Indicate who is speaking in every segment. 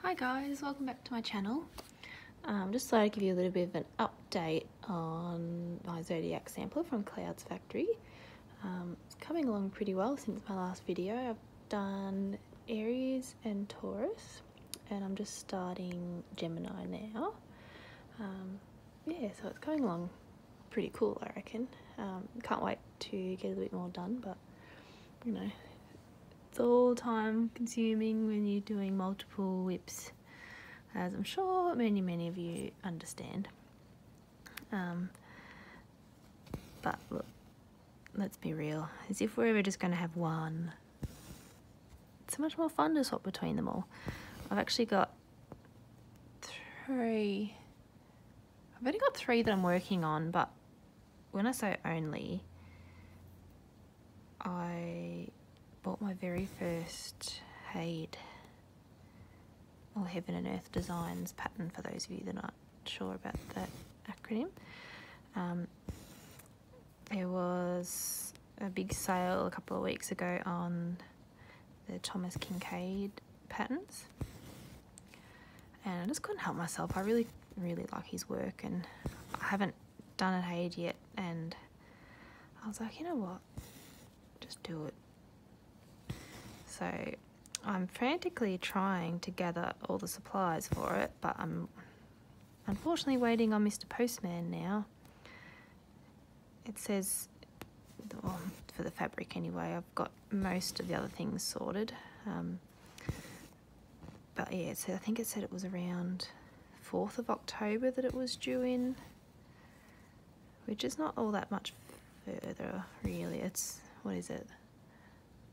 Speaker 1: Hi guys, welcome back to my channel. Just thought I'd give you a little bit of an update on my Zodiac sampler from Cloudsfactory. It's coming along pretty well since my last video. I've done Aries and Taurus and I'm just starting Gemini now. Yeah, so it's going along pretty cool, I reckon. Can't wait to get a little bit more done, but you know, it's all time consuming when you're doing multiple whips, as I'm sure many of you understand. But look, let's be real, as if we're ever just going to have one. It's so much more fun to swap between them all. I've actually got three. I've only got three that I'm working on, but when I say only, I bought my very first Head or Heaven and Earth Designs pattern, for those of you that aren't sure about that acronym. There was a big sale a couple of weeks ago on the Thomas Kincaid patterns, and I just couldn't help myself. I really like his work, and I haven't done a Head yet, and I was like, you know what, just do it. So I'm frantically trying to gather all the supplies for it, but I'm unfortunately waiting on Mr. Postman now. It says, well, for the fabric anyway, I've got most of the other things sorted. But yeah, so I think it said it was around 4th of October that it was due in, which is not all that much further really. It's, what is it,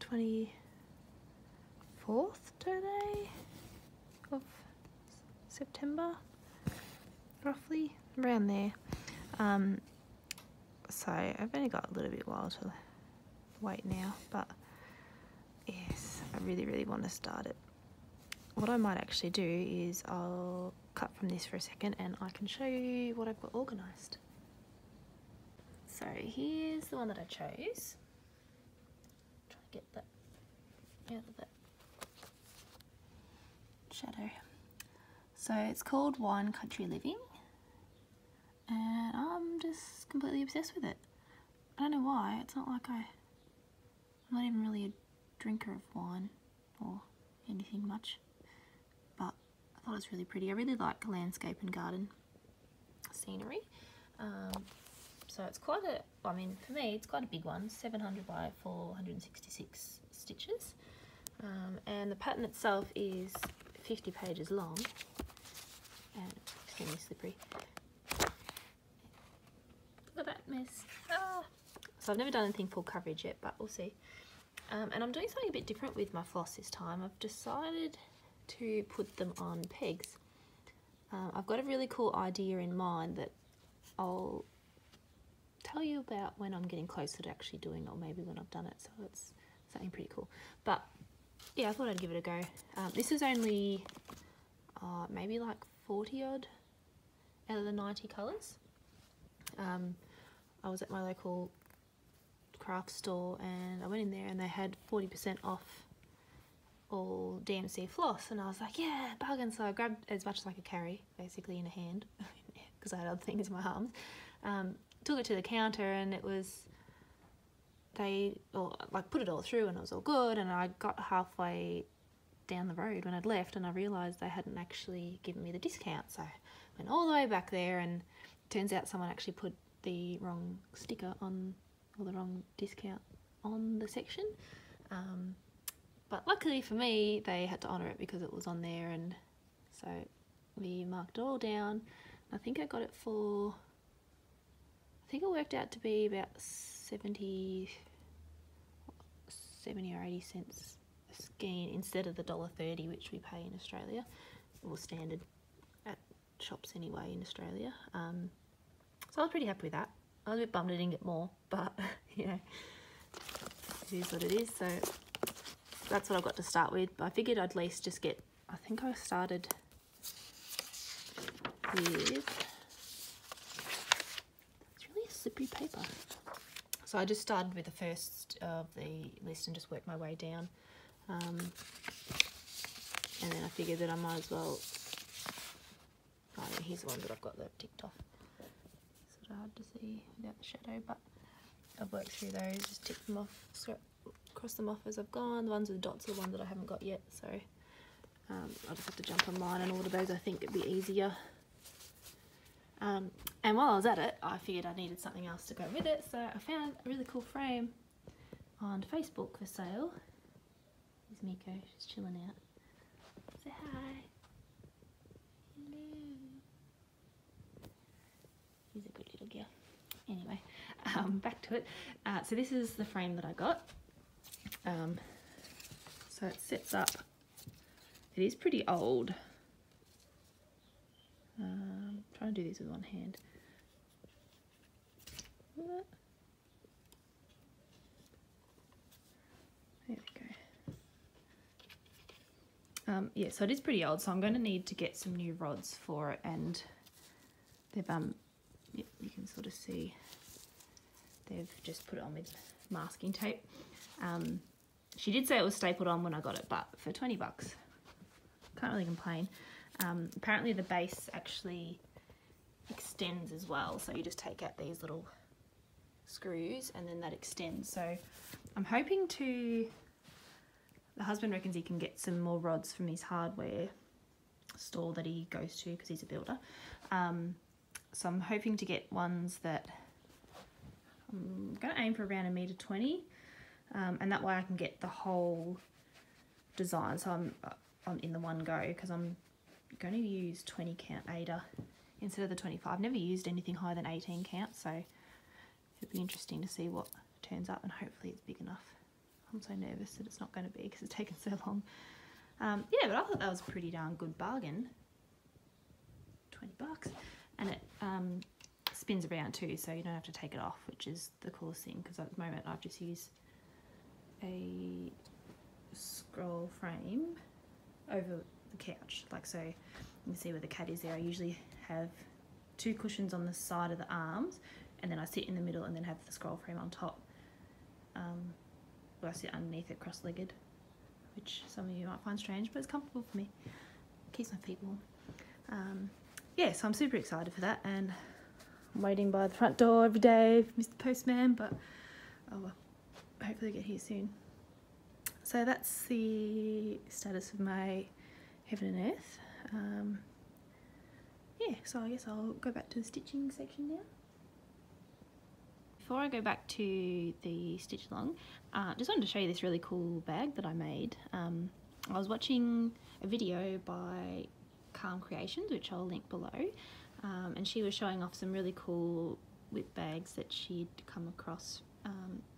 Speaker 1: 24th today of September, roughly around there. So I've only got a little bit while to wait now, but yes, I really want to start it. What I might actually do is I'll cut from this for a second and I can show you what I've got organised. So here's the one that I chose. Try to get that out of that shadow. So it's called Wine Country Living, and I'm just completely obsessed with it. I don't know why. It's not like I'm not even really a drinker of wine or anything much, but I thought it was really pretty. I really like landscape and garden scenery. So it's quite a, I mean, for me it's quite a big one, 700 by 466 stitches, and the pattern itself is 50 pages long and extremely slippery. Look at that mess. So I've never done anything full coverage yet, but we'll see. And I'm doing something a bit different with my floss this time. I've decided to put them on pegs. I've got a really cool idea in mind that I'll tell you about when I'm getting closer to actually doing it, or maybe when I've done it, so it's something pretty cool. But yeah, I thought I'd give it a go. This is only maybe like 40 odd out of the 90 colours. I was at my local craft store and I went in there and they had 40% off all DMC floss, and I was like, yeah, bargain. So I grabbed as much as I could carry, basically in a hand, because I had other things in my arms. Took it to the counter and it was, they put it all through and it was all good, and I got halfway down the road when I'd left and I realised they hadn't actually given me the discount. So I went all the way back there, and it turns out someone actually put the wrong sticker on, or the wrong discount on the section. But luckily for me, they had to honour it because it was on there, and so we marked it all down. I think I got it for, I think it worked out to be about 70 or 80 cents a skein instead of the $1.30 which we pay in Australia, or standard at shops anyway in Australia. So I was pretty happy with that. I was a bit bummed I didn't get more, but you know, it is what it is. So that's what I've got to start with. But I figured I'd at least just get, I think I started with, it's really a slippery paper. So I just started with the first of the list and just worked my way down. and then I figured that I might as well, oh yeah, here's the one that I've got that ticked off. Sort of hard to see without the shadow, but I've worked through those, just tick them off, cross them off as I've gone. The ones with the dots are the ones that I haven't got yet, so I'll just have to jump online and order those. I think it'd be easier. And while I was at it, I figured I needed something else to go with it, so I found a really cool frame on Facebook for sale. Here's Miko, she's chilling out. Say hi. Hello. He's a good little girl. Anyway, back to it. So this is the frame that I got. So it sets up. It is pretty old. I'm trying to do this with one hand. There we go. Yeah, so it is pretty old, so I'm going to need to get some new rods for it, and they've yeah, you can sort of see they've just put it on with masking tape. She did say it was stapled on when I got it, but for 20 bucks, can't really complain. Apparently the base actually extends as well, so you just take out these little screws and then that extends. So I'm hoping to, the husband reckons he can get some more rods from his hardware store that he goes to because he's a builder. So I'm hoping to get ones that I'm going to aim for around 1.20 meters, and that way I can get the whole design. So I'm in the one go, because I'm going to use 20 count Ada instead of the 25. I've never used anything higher than 18 count, so it'll be interesting to see what turns up, and hopefully it's big enough. I'm so nervous that it's not going to be because it's taken so long. Yeah, but I thought that was a pretty darn good bargain. 20 bucks. And it spins around too, so you don't have to take it off, which is the coolest thing, because at the moment I've just used a scroll frame over the couch, like so. You can see where the cat is there. I usually have 2 cushions on the side of the arms, and then I sit in the middle and then have the scroll frame on top. Where I sit underneath it cross-legged, which some of you might find strange, but it's comfortable for me. Keeps my feet warm. Yeah, so I'm super excited for that, and I'm waiting by the front door every day for Mr. Postman, but oh well, hopefully get here soon. So that's the status of my Heaven and Earth. Yeah, so I guess I'll go back to the stitching section now. Before I go back to the stitch along, just wanted to show you this really cool bag that I made. I was watching a video by Calm Creations, which I'll link below, and she was showing off some really cool whip bags that she'd come across,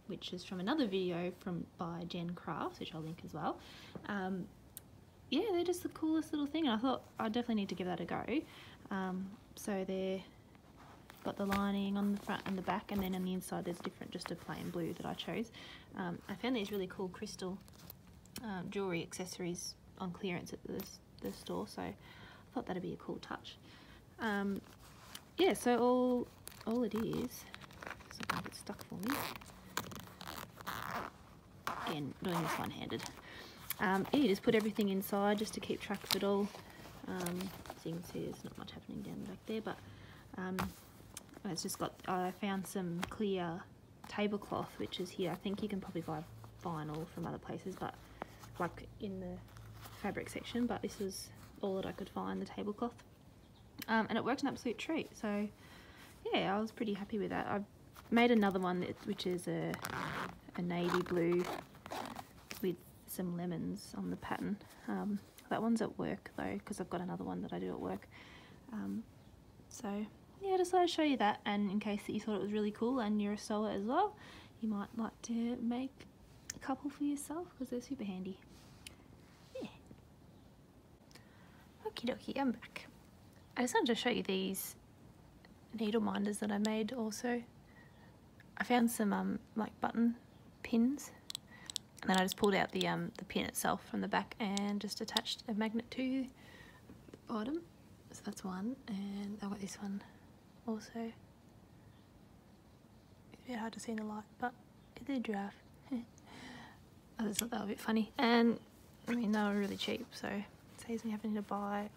Speaker 1: which is from another video by Jen Crafts, which I'll link as well. Yeah, they're just the coolest little thing, and I thought I definitely need to give that a go. So they're got the lining on the front and the back, and then on the inside there's different, just a plain blue that I chose. I found these really cool crystal jewellery accessories on clearance at the store, so I thought that'd be a cool touch. Yeah, so all it is, so I can get stuck for me. Again, doing this one-handed. Yeah, you just put everything inside just to keep track of it all. So you can see there's not much happening down the back there, but it's just got, I found some clear tablecloth, which is here. I think you can probably buy vinyl from other places, but like in the fabric section, but this was all that I could find, the tablecloth. And it worked an absolute treat, so yeah, I was pretty happy with that. I made another one which is a navy blue with some lemons on the pattern. That one's at work though, because I've got another one that I do at work. So yeah, I decided to show you that, and in case that you thought it was really cool and you're a sewer as well, you might like to make a couple for yourself, because they're super handy. Yeah. Okie dokie, I'm back. I just wanted to show you these needle minders that I made also. I found some like button pins, and then I just pulled out the pin itself from the back and just attached a magnet to the bottom. So that's one, and I've got this one also. It's a bit hard to see in the light, but it's a giraffe. I just thought that was a bit funny, and I mean they were really cheap, so occasionally having to buy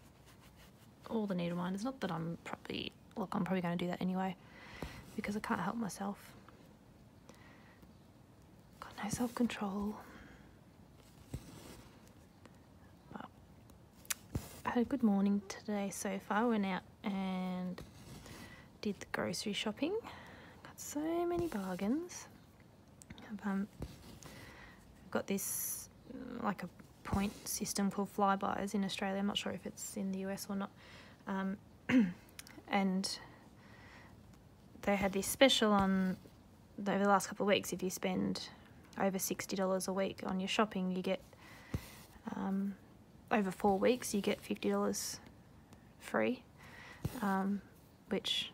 Speaker 1: all the needle minders. Not that I'm probably going to do that anyway, because I can't help myself. Got no self-control. But I had a good morning today so far. I went out and did the grocery shopping. Got so many bargains. I've got this like a point system called Flybuyers in Australia. I'm not sure if it's in the US or not. And they had this special on over the last couple of weeks. If you spend over $60 a week on your shopping, you get over 4 weeks you get $50 free, which,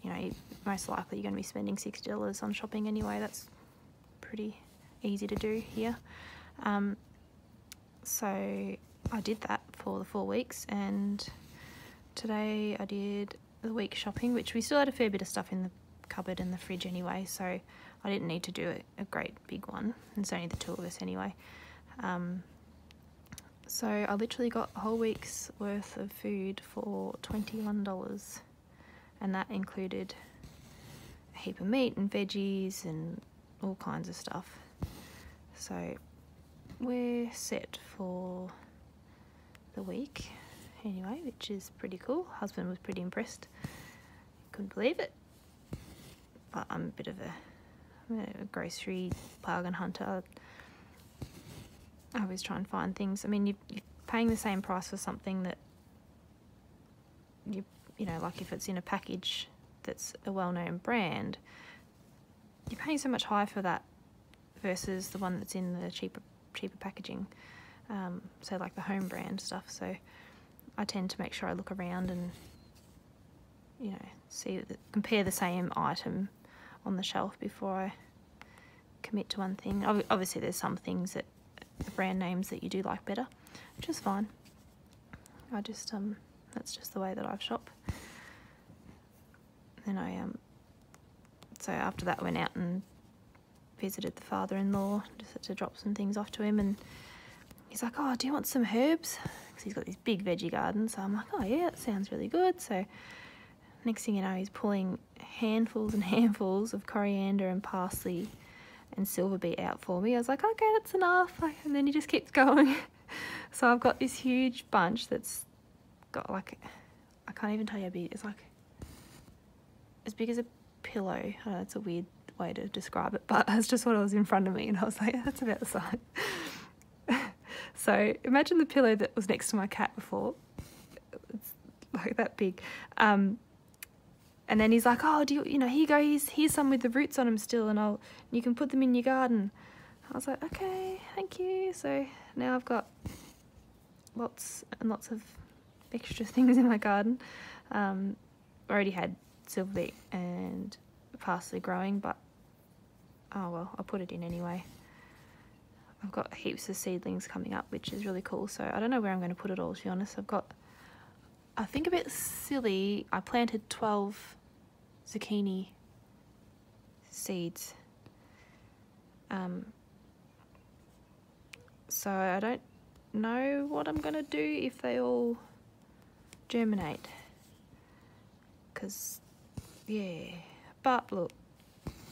Speaker 1: you know, most likely you're going to be spending $60 on shopping anyway. That's pretty easy to do here. So I did that for the 4 weeks, and today I did the week shopping, which we still had a fair bit of stuff in the cupboard and the fridge anyway, so I didn't need to do a great big one. It's only the two of us anyway. So I literally got a whole week's worth of food for $21, and that included a heap of meat and veggies and all kinds of stuff. So we're set for the week anyway, which is pretty cool. Husband was pretty impressed. Couldn't believe it. But I'm a bit of a grocery bargain hunter. I always try and find things. I mean, you're paying the same price for something that you know, like if it's in a package that's a well-known brand, you're paying so much higher for that versus the one that's in the cheaper packaging. So like the home brand stuff. So I tend to make sure I look around and, you know, compare the same item on the shelf before I commit to one thing. Obviously there's some things that the brand names that you do like better, which is fine. I just that's just the way that I shop. Then so after that I went out and visited the father-in-law, just had to drop some things off to him, and he's like, oh, do you want some herbs? Because he's got this big veggie garden. So I'm like, oh yeah, that sounds really good. So next thing you know, he's pulling handfuls and handfuls of coriander and parsley and silver beet out for me. I was like, okay, that's enough. And then he just keeps going. So I've got this huge bunch that's got like, I can't even tell you how big. It's like as big as a pillow. I know it's a weird way to describe it, but that's just what was in front of me, and I was like, yeah, that's about the size. So imagine the pillow that was next to my cat before. It's like that big. And then he's like, oh, here you go, here's some with the roots on them still, and you can put them in your garden. I was like, okay, thank you. So now I've got lots and lots of extra things in my garden. I already had silver beet and parsley growing, but oh well, I'll put it in anyway. I've got heaps of seedlings coming up, which is really cool. So I don't know where I'm going to put it all, to be honest. I think a bit silly, I planted 12 zucchini seeds. So I don't know what I'm going to do if they all germinate. Because, yeah. But look,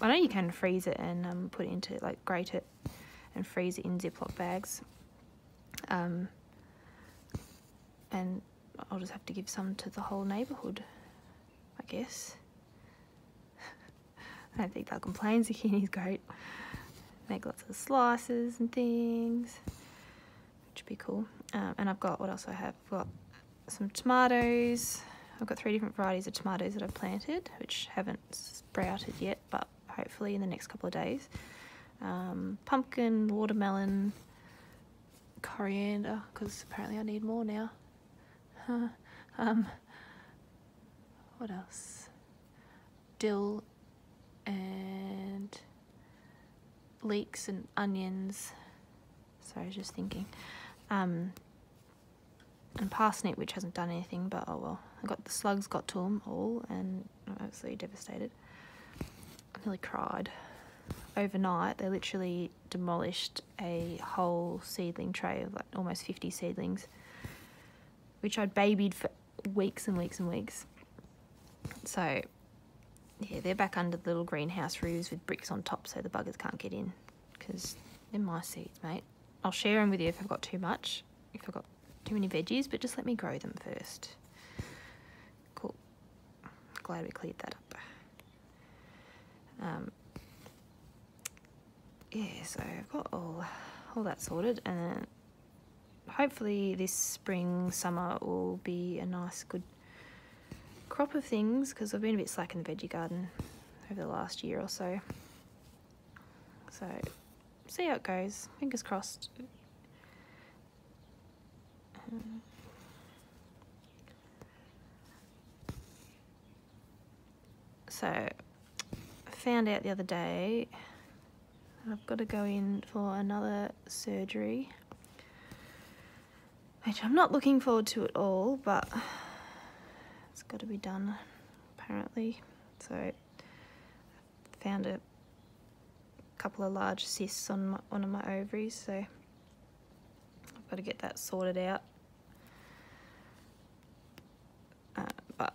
Speaker 1: I know you can freeze it and put it into, like, grate it and freeze it in Ziploc bags. And I'll just have to give some to the whole neighbourhood, I guess. I don't think they'll complain. Zucchini's great. Make lots of slices and things, which would be cool. And I've got, what else I have? I've got some tomatoes. I've got 3 different varieties of tomatoes that I've planted, which haven't sprouted yet, but hopefully in the next couple of days. Pumpkin, watermelon, coriander, because apparently I need more now. What else? Dill and leeks and onions. Sorry, I was just thinking. And parsnip, which hasn't done anything, but oh well. The slugs got to them all, and I'm absolutely devastated. I nearly cried. Overnight, they literally demolished a whole seedling tray of like almost 50 seedlings. which I'd babied for weeks and weeks and weeks. So yeah, they're back under the little greenhouse roofs with bricks on top so the buggers can't get in, because they're my seeds, mate. I'll share them with you if I've got too much, if I've got too many veggies, but just let me grow them first. Cool. Glad we cleared that up. Yeah, so I've got all that sorted, and then hopefully this spring, summer will be a nice, good crop of things, because I've been a bit slack in the veggie garden over the last year or so. So, see how it goes. Fingers crossed. So, I found out the other day that I've got to go in for another surgery, which I'm not looking forward to at all, but it's got to be done, apparently. So, I found a couple of large cysts on one of my ovaries, so I've got to get that sorted out. But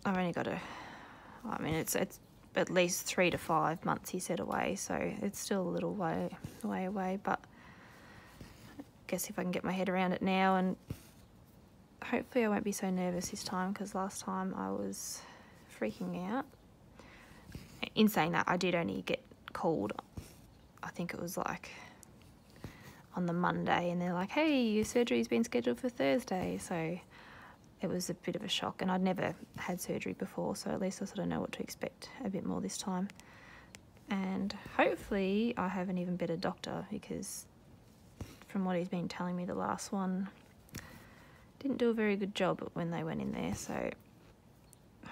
Speaker 1: I've only got to, I mean, it's at least 3 to 5 months, he said, away, so it's still a little way away, but I guess if I can get my head around it now, and hopefully I won't be so nervous this time, because last time I was freaking out. In saying that, I did only get called, I think it was like on the Monday, and they're like, hey, your surgery's been scheduled for Thursday, so it was a bit of a shock, and I'd never had surgery before, so at least I sort of know what to expect a bit more this time. And hopefully I have an even better doctor, because from what he's been telling me, the last one didn't do a very good job when they went in there, so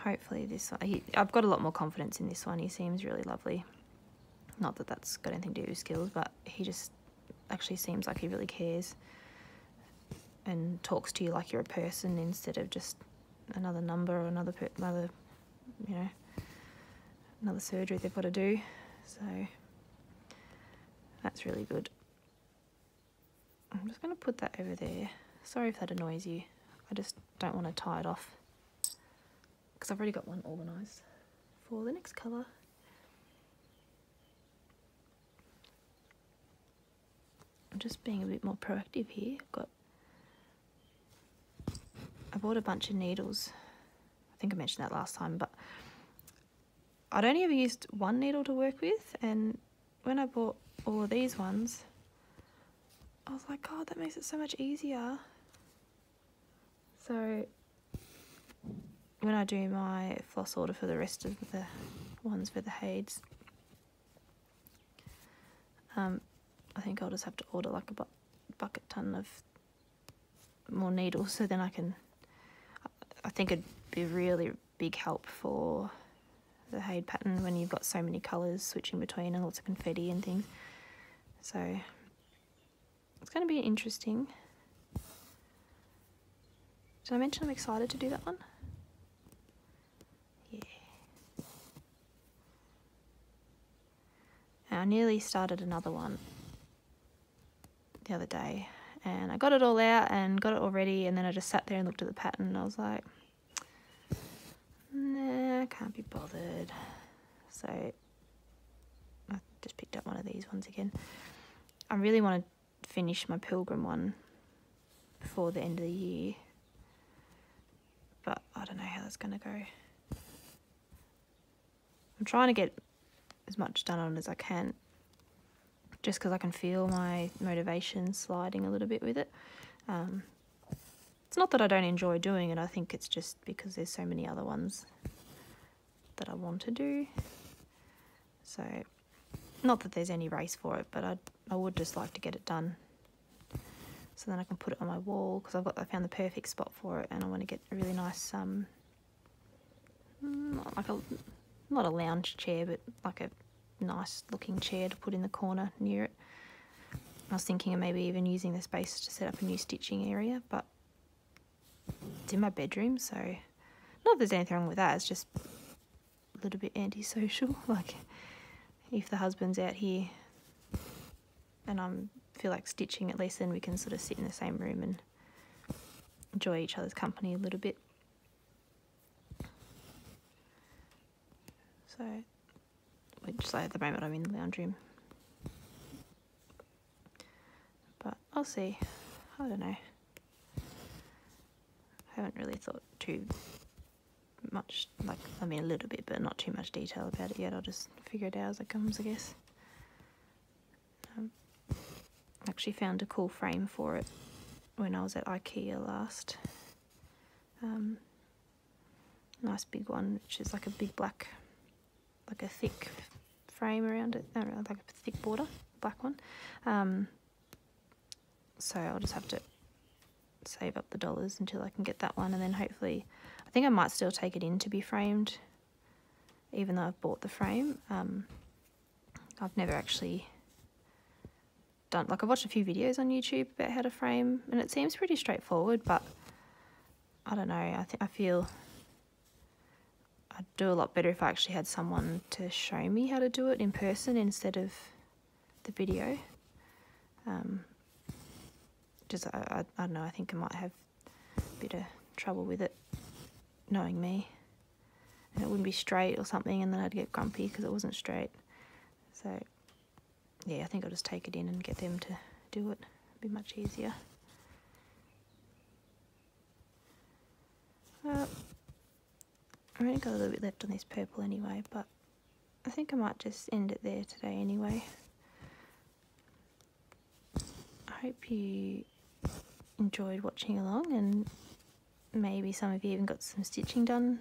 Speaker 1: hopefully this one, I've got a lot more confidence in this one. He seems really lovely. Not that that's got anything to do with skills, but he just actually seems like he really cares and talks to you like you're a person instead of just another number or another you know, another surgery they've got to do. So that's really good. I'm just going to put that over there. Sorry if that annoys you. I just don't want to tie it off, because I've already got one organised for the next colour. I'm just being a bit more proactive here. I bought a bunch of needles. I think I mentioned that last time, but I'd only ever used one needle to work with, and when I bought all of these ones, I was like, God, that makes it so much easier. So when I do my floss order for the rest of the ones for the Hades, I think I'll just have to order like a bucket ton of more needles, so then I think it'd be a really big help for the Hade pattern when you've got so many colours switching between and lots of confetti and things. So it's going to be interesting. Did I mention I'm excited to do that one? Yeah. And I nearly started another one the other day, and I got it all out and got it all ready, and then I just sat there and looked at the pattern, and I was like, nah, I can't be bothered. So I just picked up one of these ones again. I really want to finish my Pilgrim one before the end of the year, but I don't know how that's going to go. I'm trying to get as much done on as I can, just because I can feel my motivation sliding a little bit with it. It's not that I don't enjoy doing it, I think it's just because there's so many other ones that I want to do. So, not that there's any race for it, but I would just like to get it done, so then I can put it on my wall, because I found the perfect spot for it, and I want to get a really nice, not a lounge chair, but like a nice looking chair to put in the corner near it. I was thinking of maybe even using the space to set up a new stitching area, but it's in my bedroom, so not that there's anything wrong with that, it's just a little bit antisocial. Like, if the husband's out here and I feel like stitching, at least then we can sort of sit in the same room and enjoy each other's company a little bit. So, which at the moment I'm in the lounge room. But I'll see. I don't know. I haven't really thought too much, like, I mean a little bit, but not too much detail about it yet. I'll just figure it out as it comes, I guess. Actually found a cool frame for it when I was at IKEA last. Nice big one, which is like a big black, like a thick frame around it, like a thick border, black one. So I'll just have to save up the dollars until I can get that one, and then hopefully, I think I might still take it in to be framed, even though I've bought the frame. I've never actually done, like, I've watched a few videos on YouTube about how to frame, and it seems pretty straightforward, but I don't know, I feel I'd do a lot better if I actually had someone to show me how to do it in person instead of the video. I don't know, I think I might have a bit of trouble with it, knowing me, and it wouldn't be straight or something, and then I'd get grumpy because it wasn't straight. So yeah, I think I'll just take it in and get them to do it. It'd be much easier. I've only got a little bit left on this purple anyway, but I think I might just end it there today anyway. I hope you enjoyed watching along, and maybe some of you even got some stitching done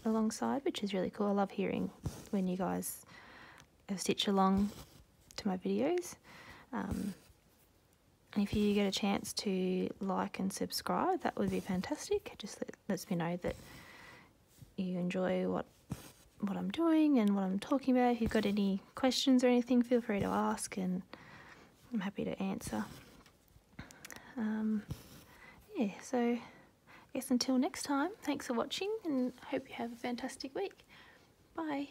Speaker 1: alongside, which is really cool. I love hearing when you guys stitch along to my videos. And if you get a chance to like and subscribe, that would be fantastic. It just lets me know that you enjoy what I'm doing and what I'm talking about. If you've got any questions or anything, feel free to ask, and I'm happy to answer. Yeah, so I guess until next time, thanks for watching, and hope you have a fantastic week. Bye.